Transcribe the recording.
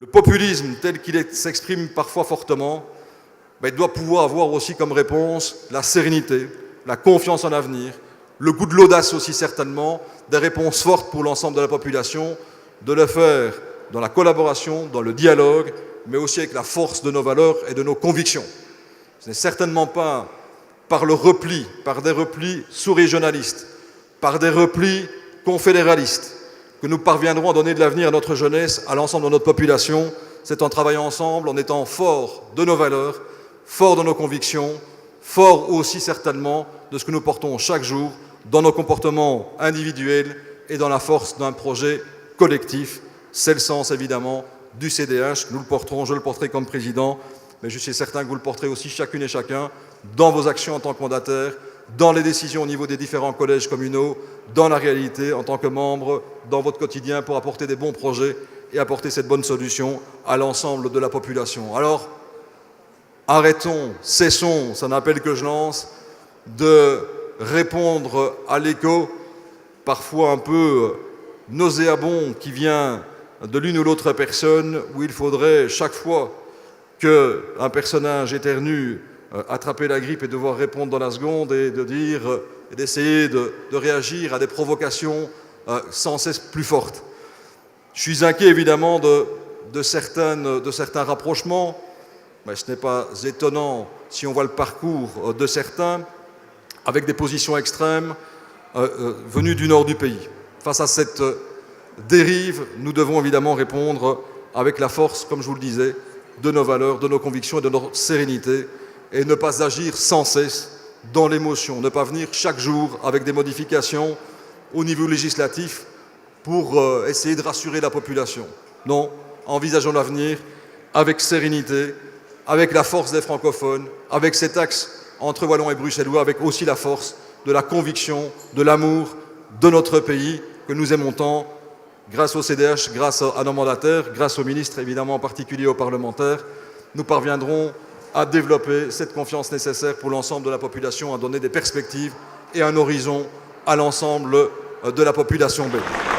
Le populisme tel qu'il s'exprime parfois fortement, il doit pouvoir avoir aussi comme réponse la sérénité, la confiance en l'avenir, le goût de l'audace aussi certainement, des réponses fortes pour l'ensemble de la population, de le faire dans la collaboration, dans le dialogue, mais aussi avec la force de nos valeurs et de nos convictions. Ce n'est certainement pas par le repli, par des replis sous-régionalistes, par des replis confédéralistes, que nous parviendrons à donner de l'avenir à notre jeunesse, à l'ensemble de notre population. C'est en travaillant ensemble, en étant forts de nos valeurs, forts de nos convictions, forts aussi certainement de ce que nous portons chaque jour dans nos comportements individuels et dans la force d'un projet collectif. C'est le sens évidemment du CDH. Nous le porterons, je le porterai comme président, mais je suis certain que vous le porterez aussi chacune et chacun dans vos actions en tant que mandataire, dans les décisions au niveau des différents collèges communaux, dans la réalité en tant que membre, dans votre quotidien pour apporter des bons projets et apporter cette bonne solution à l'ensemble de la population. Alors, arrêtons, cessons, c'est un appel que je lance, de répondre à l'écho parfois un peu nauséabond qui vient de l'une ou l'autre personne, où il faudrait chaque fois qu'un personnage éternue attraper la grippe et devoir répondre dans la seconde et de dire, et d'essayer de réagir à des provocations sans cesse plus fortes. Je suis inquiet évidemment de certains rapprochements, mais ce n'est pas étonnant si on voit le parcours de certains avec des positions extrêmes venues du nord du pays. Face à cette dérive, nous devons évidemment répondre avec la force, comme je vous le disais, de nos valeurs, de nos convictions et de notre sérénité, et ne pas agir sans cesse dans l'émotion, ne pas venir chaque jour avec des modifications au niveau législatif pour essayer de rassurer la population. Non, envisageons l'avenir avec sérénité, avec la force des francophones, avec cet axe entre wallons et bruxellois, avec aussi la force de la conviction, de l'amour de notre pays que nous aimons tant, grâce au CDH, grâce à nos mandataires, grâce aux ministres, évidemment en particulier aux parlementaires, nous parviendrons à développer cette confiance nécessaire pour l'ensemble de la population, à donner des perspectives et un horizon à l'ensemble de la population belge.